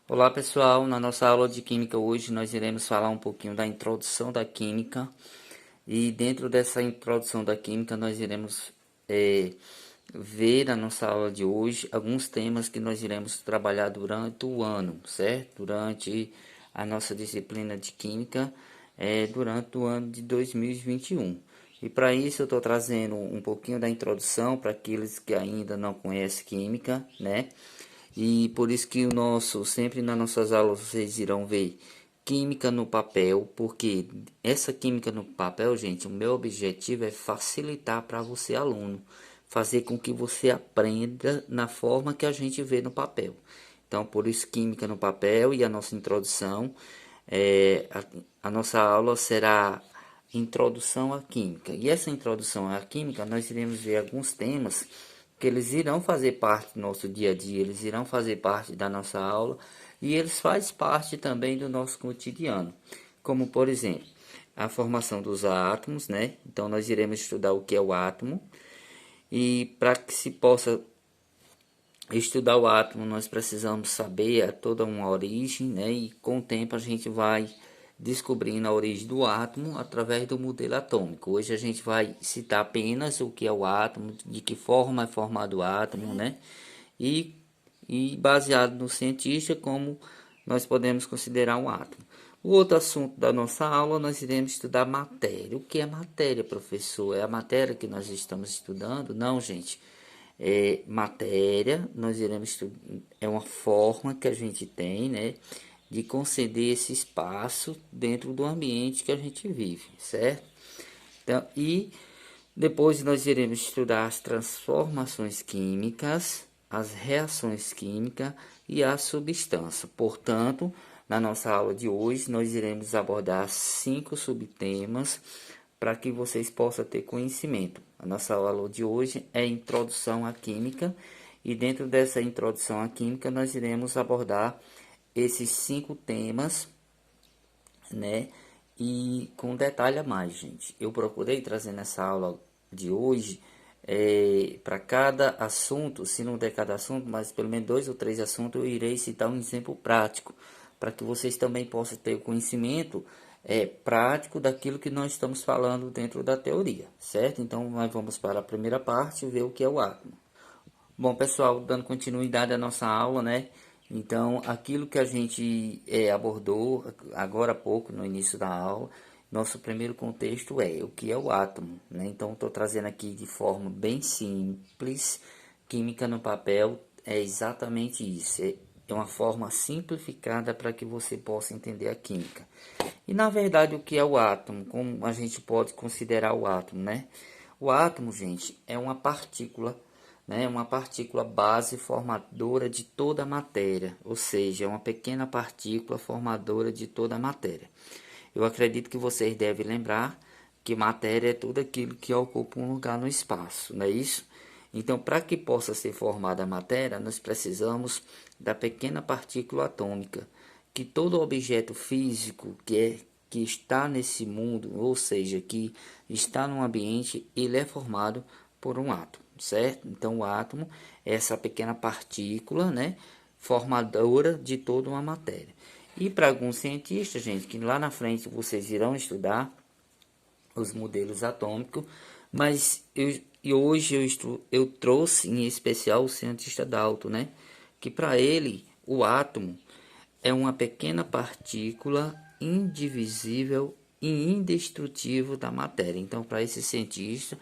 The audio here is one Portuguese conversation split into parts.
Olá pessoal, na nossa aula de Química hoje nós iremos falar um pouquinho da introdução da Química e dentro dessa introdução da Química nós iremos ver na nossa aula de hoje alguns temas que nós iremos trabalhar durante o ano, certo? Durante a nossa disciplina de Química, durante o ano de 2021. E para isso eu estou trazendo um pouquinho da introdução para aqueles que ainda não conhecem Química, né? E por isso que sempre nas nossas aulas vocês irão ver química no papel, porque essa química no papel, gente, o meu objetivo é facilitar para você, aluno, fazer com que você aprenda na forma que a gente vê no papel. Então, por isso, química no papel e a nossa introdução, a nossa aula será introdução à química. E essa introdução à química, nós iremos ver alguns temas que eles irão fazer parte do nosso dia a dia, eles irão fazer parte da nossa aula e eles fazem parte também do nosso cotidiano, como por exemplo, a formação dos átomos, né? Então nós iremos estudar o que é o átomo e para que se possa estudar o átomo, nós precisamos saber toda uma origem, né? E com o tempo a gente vai descobrindo a origem do átomo através do modelo atômico. Hoje a gente vai citar apenas o que é o átomo, de que forma é formado o átomo, né? E, e baseado no cientista, como nós podemos considerar um átomo. O outro assunto da nossa aula, nós iremos estudar matéria. O que é matéria, professor? É a matéria que nós estamos estudando? Não, gente. Matéria, nós iremos estudar, é uma forma que a gente tem, né, de conceder esse espaço dentro do ambiente que a gente vive, certo? Então, e depois nós iremos estudar as transformações químicas, as reações químicas e a substância. Portanto, na nossa aula de hoje, nós iremos abordar 5 subtemas para que vocês possam ter conhecimento. A nossa aula de hoje é Introdução à Química e dentro dessa Introdução à Química nós iremos abordar esses 5 temas, né? E com detalhe a mais, gente. Eu procurei trazer nessa aula de hoje para cada assunto, se não der cada assunto, mas pelo menos 2 ou 3 assuntos, eu irei citar um exemplo prático, para que vocês também possam ter o conhecimento prático daquilo que nós estamos falando dentro da teoria, certo? Então, nós vamos para a primeira parte, ver o que é o átomo. Bom, pessoal, dando continuidade à nossa aula, né? Então, aquilo que a gente abordou agora há pouco, no início da aula, nosso primeiro contexto é o que é o átomo, né? Então, estou trazendo aqui de forma bem simples, química no papel é exatamente isso, é uma forma simplificada para que você possa entender a química. E, na verdade, o que é o átomo? Como a gente pode considerar o átomo, né? O átomo, gente, é uma partícula, né, uma partícula base formadora de toda a matéria, ou seja, é uma pequena partícula formadora de toda a matéria. Eu acredito que vocês devem lembrar que matéria é tudo aquilo que ocupa um lugar no espaço, não é isso? Então, para que possa ser formada a matéria, nós precisamos da pequena partícula atômica, que todo objeto físico que está nesse mundo, ou seja, que está no ambiente, ele é formado por um átomo, certo? Então, o átomo é essa pequena partícula, né, formadora de toda uma matéria. E para alguns cientistas, gente, que lá na frente vocês irão estudar os modelos atômicos, mas hoje eu trouxe em especial o cientista Dalton, né, que para ele o átomo é uma pequena partícula indivisível e indestrutível da matéria. Então, para esse cientista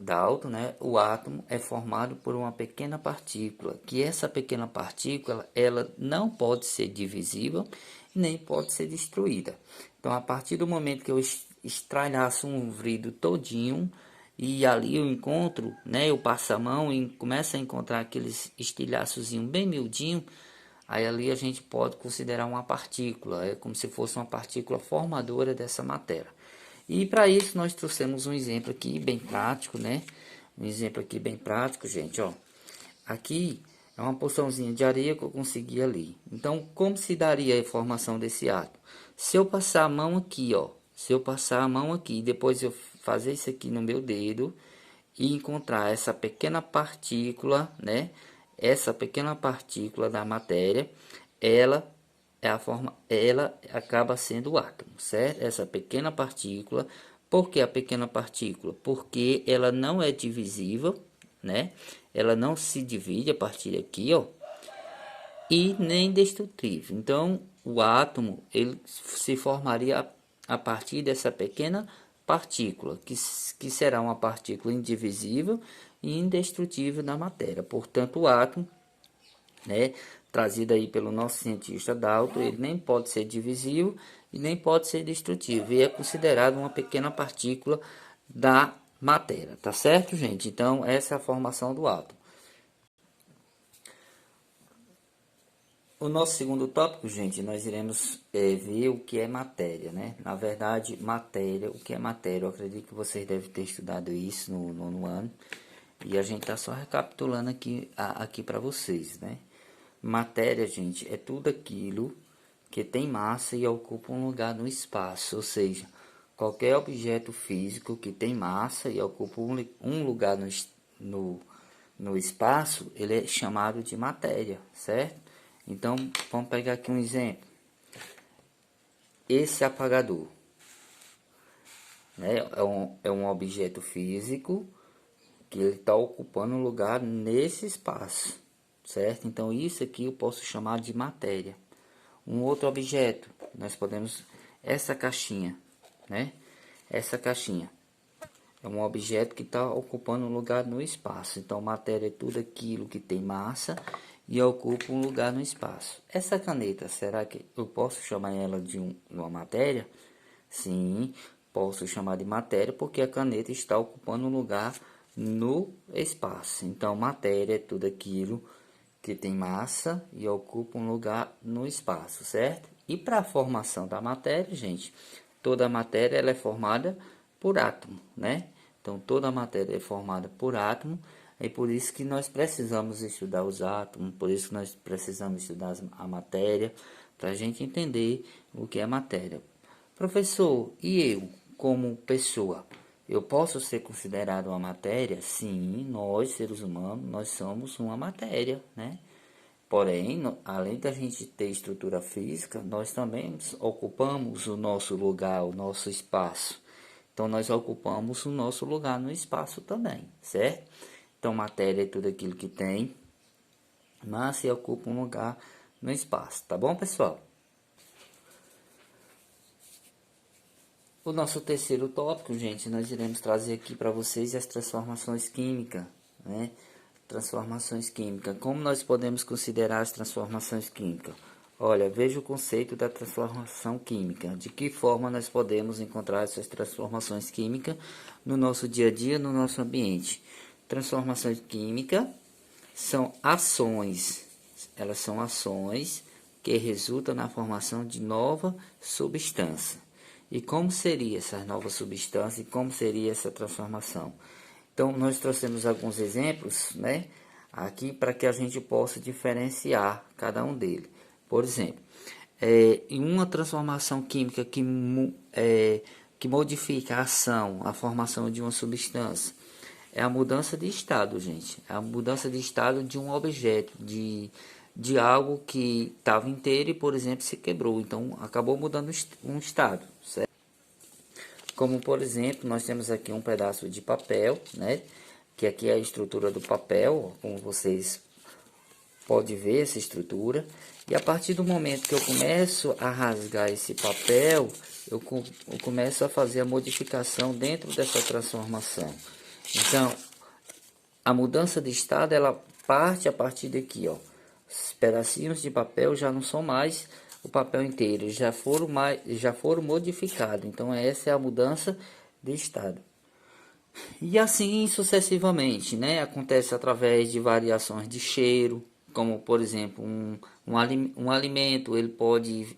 Dalton, né, o átomo é formado por uma pequena partícula, que essa pequena partícula ela não pode ser divisível nem pode ser destruída. Então, a partir do momento que eu estralhaço um vidro todinho e ali eu encontro, né, eu passo a mão e começo a encontrar aqueles estilhaçozinho bem miudinho, aí ali a gente pode considerar uma partícula, é como se fosse uma partícula formadora dessa matéria. E para isso nós trouxemos um exemplo aqui bem prático, né? Um exemplo aqui bem prático, gente, ó. Aqui é uma porçãozinha de areia que eu consegui ali. Então, como se daria a formação desse átomo? Se eu passar a mão aqui, ó. Se eu passar a mão aqui, depois eu fazer isso aqui no meu dedo e encontrar essa pequena partícula, né? Essa pequena partícula da matéria, ela é a forma, ela acaba sendo o átomo, certo? Essa pequena partícula. Por que a pequena partícula? Porque ela não é divisível, né? Ela não se divide a partir daqui, ó, e nem destrutível. Então, o átomo ele se formaria a partir dessa pequena partícula, que será uma partícula indivisível e indestrutível na matéria. Portanto, o átomo, né, trazido aí pelo nosso cientista Dalton, ele nem pode ser divisível e nem pode ser destrutível, e é considerado uma pequena partícula da matéria, tá certo, gente? Então, essa é a formação do átomo. O nosso segundo tópico, gente, nós iremos ver o que é matéria, né? Na verdade, matéria, o que é matéria? Eu acredito que vocês devem ter estudado isso no nono ano. E a gente tá só recapitulando aqui para vocês, né? Matéria, gente, é tudo aquilo que tem massa e ocupa um lugar no espaço. Ou seja, qualquer objeto físico que tem massa e ocupa um lugar no espaço, ele é chamado de matéria, certo? Então, vamos pegar aqui um exemplo. Esse apagador, né, é um objeto físico que ele está ocupando um lugar nesse espaço, certo? Então, isso aqui eu posso chamar de matéria. Um outro objeto, nós podemos... Essa caixinha, né? Essa caixinha é um objeto que está ocupando um lugar no espaço. Então, matéria é tudo aquilo que tem massa e ocupa um lugar no espaço. Essa caneta, será que eu posso chamar ela de uma matéria? Sim, posso chamar de matéria porque a caneta está ocupando um lugar no espaço. Então, matéria é tudo aquilo que tem massa e ocupa um lugar no espaço, certo? E para a formação da matéria, gente, toda a matéria ela é formada por átomo, né? Então, toda a matéria é formada por átomo, é por isso que nós precisamos estudar os átomos, por isso que nós precisamos estudar a matéria, para a gente entender o que é matéria. Professor, e eu, como pessoa, eu posso ser considerado uma matéria? Sim, nós, seres humanos, nós somos uma matéria, né? Porém, além da gente ter estrutura física, nós também ocupamos o nosso lugar, o nosso espaço. Então, nós ocupamos o nosso lugar no espaço também, certo? Então, matéria é tudo aquilo que tem massa e ocupa um lugar no espaço, tá bom, pessoal? O nosso terceiro tópico, gente, nós iremos trazer aqui para vocês as transformações químicas, né? Transformações químicas. Como nós podemos considerar as transformações químicas? Olha, veja o conceito da transformação química. De que forma nós podemos encontrar essas transformações químicas no nosso dia a dia, no nosso ambiente? Transformações químicas são ações. Elas são ações que resultam na formação de nova substância. E como seria essa nova substância e como seria essa transformação? Então, nós trouxemos alguns exemplos, né, aqui para que a gente possa diferenciar cada um deles. Por exemplo, em uma transformação química que modifica a ação, a formação de uma substância, é a mudança de estado, gente. É a mudança de estado de um objeto, de algo que estava inteiro e, por exemplo, se quebrou. Então, acabou mudando um estado, certo? Como, por exemplo, nós temos aqui um pedaço de papel, né? Que aqui é a estrutura do papel, como vocês podem ver essa estrutura. E a partir do momento que eu começo a rasgar esse papel, eu começo a fazer a modificação dentro dessa transformação. Então, a mudança de estado, ela parte a partir daqui, ó. Os pedacinhos de papel já não são mais o papel inteiro, já foram modificados. Então, essa é a mudança de estado. E assim sucessivamente, né? Acontece através de variações de cheiro, como por exemplo, um alimento, ele pode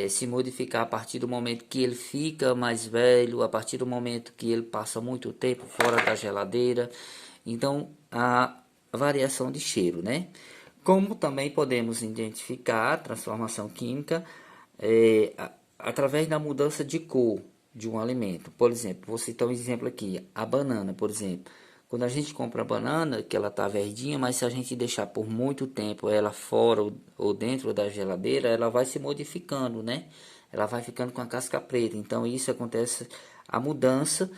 se modificar a partir do momento que ele fica mais velho, a partir do momento que ele passa muito tempo fora da geladeira. Então, a variação de cheiro, né? Como também podemos identificar a transformação química através da mudança de cor de um alimento. Por exemplo, vou citar um exemplo aqui, a banana, por exemplo. Quando a gente compra a banana, que ela tá verdinha, mas se a gente deixar por muito tempo ela fora ou dentro da geladeira, ela vai se modificando, né? Ela vai ficando com a casca preta. Então isso acontece, a mudança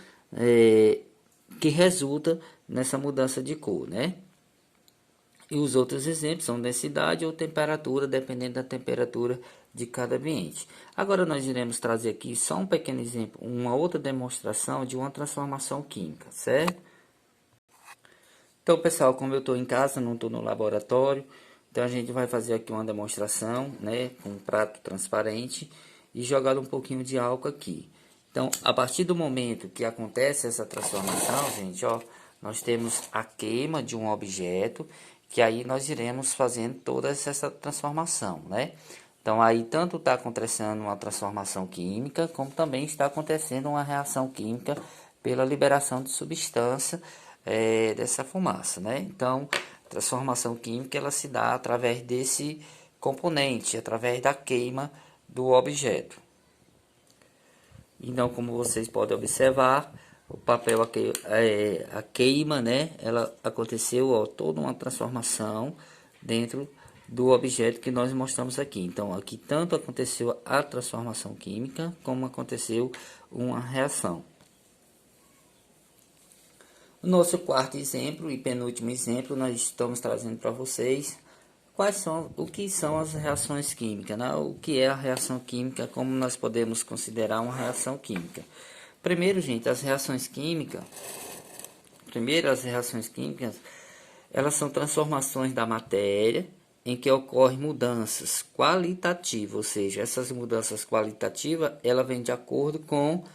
que resulta nessa mudança de cor, né? E os outros exemplos são densidade ou temperatura, dependendo da temperatura de cada ambiente. Agora nós iremos trazer aqui só um pequeno exemplo, uma outra demonstração de uma transformação química, certo? Então, pessoal, como eu estou em casa, não estou no laboratório, então a gente vai fazer aqui uma demonstração, né, com um prato transparente e jogar um pouquinho de álcool aqui. Então, a partir do momento que acontece essa transformação, gente, ó, nós temos a queima de um objeto, que aí nós iremos fazendo toda essa transformação, né? Então, aí tanto está acontecendo uma transformação química, como também está acontecendo uma reação química pela liberação de substância dessa fumaça, né? Então, a transformação química ela se dá através desse componente, através da queima do objeto. Então, como vocês podem observar, o papel a queima, né? Ela aconteceu, ó, toda uma transformação dentro do objeto que nós mostramos aqui. Então, aqui tanto aconteceu a transformação química, como aconteceu uma reação. O nosso quarto exemplo e penúltimo exemplo, nós estamos trazendo para vocês o que são as reações químicas, né? O que é a reação química, como nós podemos considerar uma reação química. Primeiro, gente, as reações químicas, elas são transformações da matéria em que ocorrem mudanças qualitativas, ou seja, essas mudanças qualitativas, ela vem de acordo com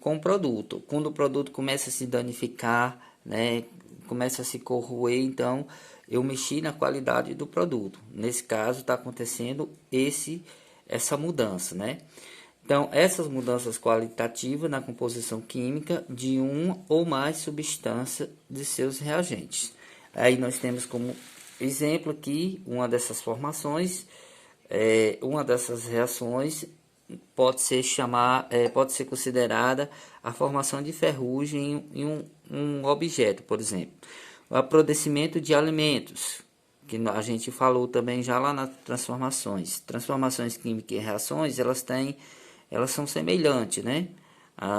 o produto. Quando o produto começa a se danificar, né, começa a se corroer, então eu mexi na qualidade do produto. Nesse caso está acontecendo essa mudança, né? Então, essas mudanças qualitativas na composição química de uma ou mais substâncias de seus reagentes. Aí nós temos como exemplo aqui uma dessas formações, uma dessas reações pode ser considerada a formação de ferrugem em um objeto, por exemplo. O apodrecimento de alimentos, que a gente falou também já lá nas transformações. Transformações químicas e reações, elas são semelhantes, né?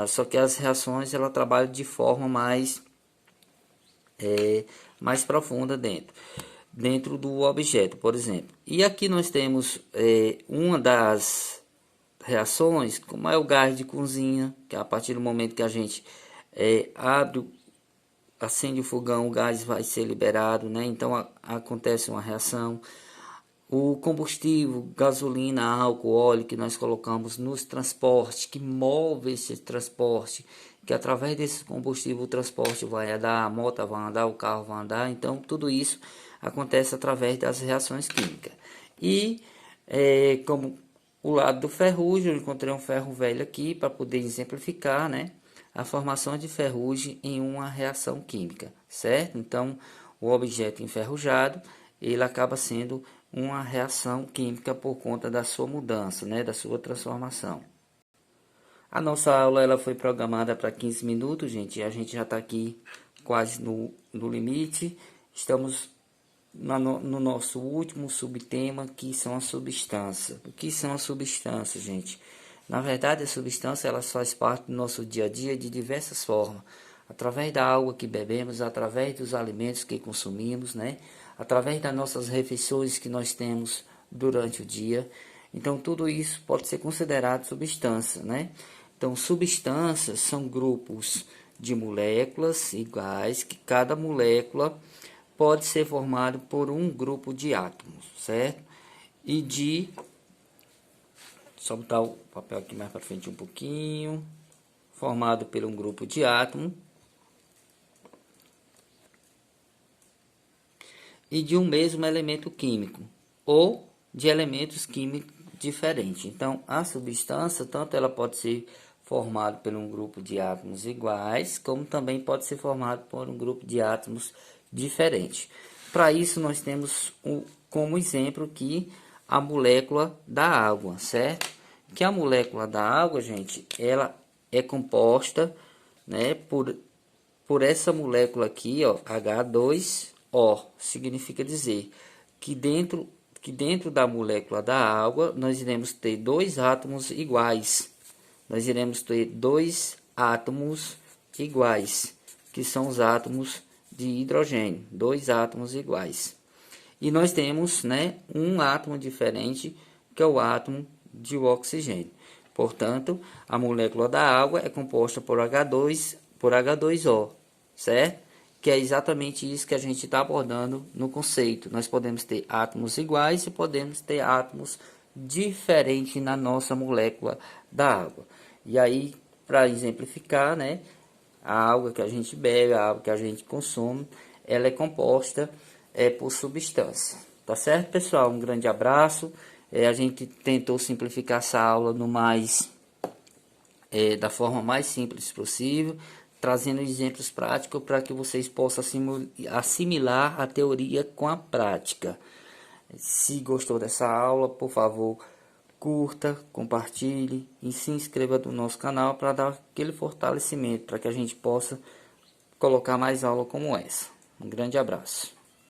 Só que as reações, ela trabalham de forma mais profunda dentro do objeto, por exemplo. E aqui nós temos uma das reações, como é o gás de cozinha, que a partir do momento que a gente acende o fogão, o gás vai ser liberado, né? Então acontece uma reação. O combustível, gasolina, álcool, óleo que nós colocamos nos transportes, que move esse transporte, que através desse combustível o transporte vai andar, a moto vai andar, o carro vai andar. Então tudo isso acontece através das reações químicas. E como o lado do ferrugem, eu encontrei um ferro velho aqui para poder exemplificar, né, a formação de ferrugem em uma reação química, certo? Então, o objeto enferrujado, ele acaba sendo uma reação química por conta da sua mudança, né, da sua transformação. A nossa aula ela foi programada para 15 minutos, gente, e a gente já está aqui quase no limite. Estamos no nosso último subtema, que são as substâncias. O que são as substâncias, gente? Na verdade, a substância ela faz parte do nosso dia a dia de diversas formas. Através da água que bebemos, através dos alimentos que consumimos, né? Através das nossas refeições que nós temos durante o dia. Então, tudo isso pode ser considerado substância, né? Então, substâncias são grupos de moléculas iguais, que cada molécula pode ser formado por um grupo de átomos, certo? Só botar o papel aqui mais para frente um pouquinho. Formado por um grupo de átomos e de um mesmo elemento químico ou de elementos químicos diferentes. Então, a substância, tanto ela pode ser formada por um grupo de átomos iguais, como também pode ser formada por um grupo de átomos diferentes. Para isso, nós temos como exemplo aqui a molécula da água, certo? Que a molécula da água, gente, ela é composta, né, por por essa molécula aqui, ó, H2O, significa dizer que dentro da molécula da água nós iremos ter dois átomos iguais. Nós iremos ter dois átomos iguais, que são os átomos de hidrogênio, dois átomos iguais. E nós temos, né, um átomo diferente, que é o átomo de oxigênio. Portanto, a molécula da água é composta por H2O, certo? Que é exatamente isso que a gente está abordando no conceito. Nós podemos ter átomos iguais e podemos ter átomos diferentes na nossa molécula da água. E aí, para exemplificar, né, a água que a gente bebe, a água que a gente consome, ela é composta por substância. Tá certo, pessoal? Um grande abraço. A gente tentou simplificar essa aula da forma mais simples possível, trazendo exemplos práticos para que vocês possam assimilar a teoria com a prática. Se gostou dessa aula, por favor, curta, compartilhe e se inscreva no nosso canal para dar aquele fortalecimento, para que a gente possa colocar mais aula como essa. Um grande abraço.